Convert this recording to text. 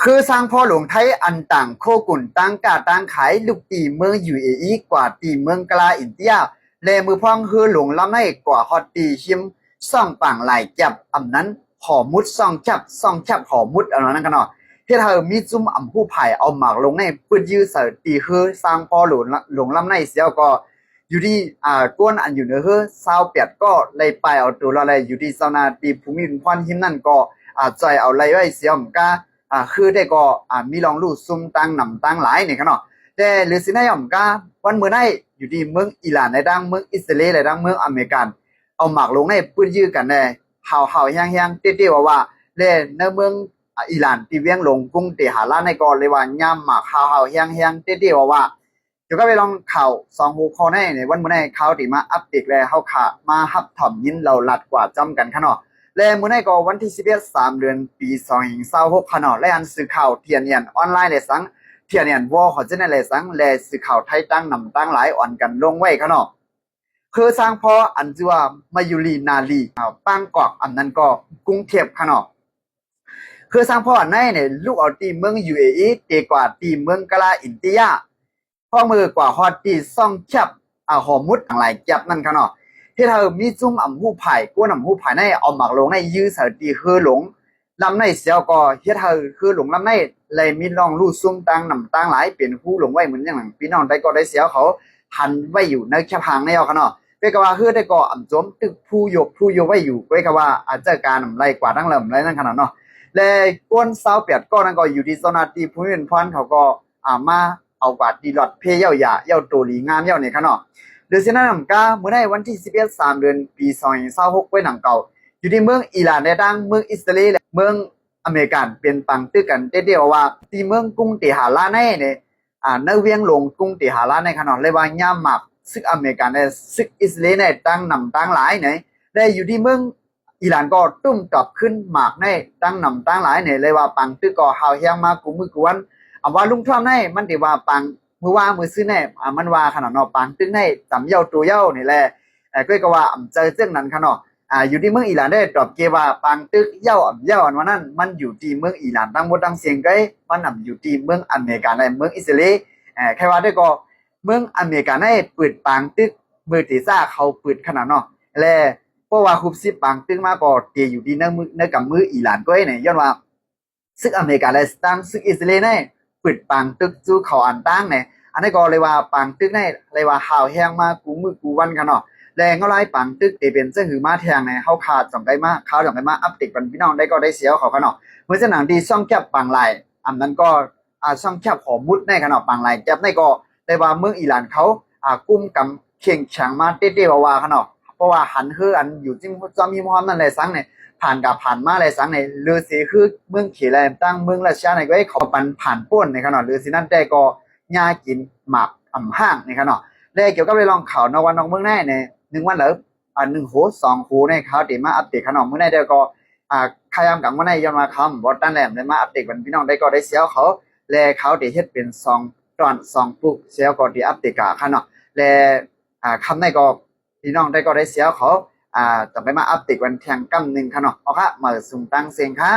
คือสร้างพ่อหลวงไทยอันต่างโคกุ่นตั้งกาตั้งขายลูกตีเมืองยูเออีกว่าตีเมืองกลาอินเดียเลมือพ่องคือหลวงลำให้กว่าฮอตตีชิมซ่องปังไหลจับอำนั้นหอมุดซ่องชับหอมุดอะไรนั่นกันเนาะที่เธอมีจุ่มอ่ำผู้ไผ่เอาหมากลงในปืนยื้อเสือตีคือสร้างพ่อหลวงลำในเสียวก็อยู่ที่ก้นอันอยู่เนื้อคือซาวเปียดก็เลยไปเอาตัวอะไรอยู่ที่ซาวนาตีภูมิพรหิมนั่นก็ใจเอาไรไว้เสียมกา คือได้ก็มีลองลู่ซุ่มตั้งนำตั้งหลายเนี่ยครับเนาะแต่หรือสิได้ย่อมก็วันเมื่อได้อยู่ที่เมืองอิหร่านในดังเมืองอิสราเอลในดังเมืองอเมริกันเอาหมากลงในปืนยื้อกันในเฮาแห้งๆเตี้ยๆว่าเล่ในเมืองอิหร่านที่เวียงลงกรุงเตหะราในก่อนเลยว่าย่ำหมากเฮาแห้งๆเตี้ยๆว่าเดี๋ยวก็ไปลองข่าวสองหูคอในวันเมื่อได้ข่าวที่มาอัปเดตแล้วเฮาขามาฮับถ่อมยินเราลัดกว่าจำกันครับเนาะ และมื้อนี้ก็วันที่11 3เดือนปี2026ขนาดและอันสื่อข่าวเทียนเนียนออนไลน์เลยสังเทียนเนียนวอเขาจะได้เลยสังและสื่อข่าวไทยตั้งนำตั้งหลายอ่อนกันลงไว้ขนาดคือสร้างพออันชื่อว่ามายุรีนาลีปังกอกอันนั้นก็กรุงเทพขนาดคือสร้างพ่อในเนี่ยลูกเอาตีเมือง UAE เตกว่าตีเมืองกะลาอินเดียพ่อมือกว่าฮอตตีซ่องจับหอมุดต่างหลายจับนั่นขนาด ที่เธอมีจุ่มอ่ำหูไผ่กวนอ่ำหูไผ่ในเอาหมักลงในยื้อเสตีคือหลงลำในเสียวก็เฮ็ดเธอคือหลงลำในเลยมีลองลู่ซุ่มตังนำตังหลายเปลี่ยนหูหลงไว้เหมือนอย่างพี่น้องได้ก็ได้เสียวเขาหันไว้อยู่ในแคบหางในเอาขนาดเพื่อว่าคือได้ก็อ่ำจมตึกผู้โยไว้อยู่เพื่อว่าอาจจะการนำไรกว่าทั้งเริ่มไรนั่นขนาดเนาะและก้นเสาเปียดก็นั่นก็อยู่ที่โซนาตีผู้เป็นพันเขาก็มาเอากว่าดีหลอดเพย์เย่าหยาเย่าตัวหลีงามเย่าเนี่ยขนาด เดือนสิงหาคมก็เมื่อในวันที่11 3เดือนปี2026ไว้หนังเก่าอยู่ที่เมืองอิหร่านในดังเมืองอิสราเอลเมืองอเมริกันเป็นปังตื้อกันเดียวว่าที่เมืองกรุงเตหะราในเนี่ยในเวียงหลงกรุงเตหะราในขนาดเลยว่าย่ามหมักซึกอเมริกันในซึกอิสราเอลในตั้งนำตั้งหลายเนี่ยได้อยู่ที่เมืองอิหร่านก็ตุ้มกลับขึ้นหมากในตั้งนำตั้งหลายเนี่ยเลยว่าปังตื้อก็หาวเฮียงมากูมือกวนเอาว่าลุงท่อมในมันถือว่าปัง มือว่ามือซื้อแน่มันว่าขนาดนอปังตึ้งให้จำเย้าตัวเย้านี่แหละก็ว่าเจอเรื่องนั้นขนาดอยู่ที่เมืองอิหร่านได้ตอบเกว่าปังตึกเย้าอันวันนั้นมันอยู่ที่เมืองอิหร่านตั้งหมดตั้งเสียงไกมันอยู่ที่เมืองอเมริกาในเมืองอิสราเอลแค่ว่าได้ก็เมืองอเมริกาได้เปิดปังตึกมือตีซ่าเขาเปิดขนาดเนาะและเพราะว่าคุบซิปังตึกมาก็เตยอยู่ที่ในกับมืออิหร่านก็เนี่ยย้อนว่าซึกอเมริกาและตั้งซึกอิสราเอลเนี่ยเปิดปังตึกจู่เขาอันตั้งเนี่ย อันนี้ก็เลยว่าปังตึกในเลยว่าข่าวแห้งมากูมือกูวันกันเนาะแรงก็ไล่ปังตึกเป็นเจ้าหือมาแทงในเขาขาดสองไกมาข่าวสองไกมาอัปเดตกันพี่น้องได้ก็ได้เสียวเขากันเนาะเมื่อเจ้าหนังดีซ่องแคบปังไหลอันนั้นก็ซ่องแคบขอมุดในกันเนาะปังไหลจับในก็ได้ว่าเมืองอิหร่านเขากุ้มกำเข่งฉางมาเต้ๆว่ากันเนาะเพราะว่าหันคืออันอยู่จริงจอมีมอมนั่นเลยสังเนี่ยผ่านกับผ่านมาเลยสังในเรือสีคือเมืองเขลมตั้งเมืองราชาในก็ให้เขาปันผ่านป้นในขนาดเรือสีนั่นแต่ก็ยากินหมากห้างนี่ครับเนาะได้เกี่ยวกับเรื่องข่าวนวันนองเมืองแน่ใน1 วันหรือ1 โห2 โหในข่าวที่มาอัปเดตขนมเมื่อไหร่เดียวก็ขยามกับเมื่อไหร่ย้อนมาคำบอตันแหลมได้มาอัปเดตกันพี่น้องได้ก็ได้เสียวเขาและเขาได้เฮ็ดเป็น2 ตอน2 ปุกเสียวก็ที่อัปเดตกันเนาะและคำในก็พี่น้องได้ก็ได้เสียวเขาจะไปมาอัปเดตวันเที่ยงกำหนึ่งค่ะเนาะเอาค่ะมาสุ่มตั้งเสียงค่ะ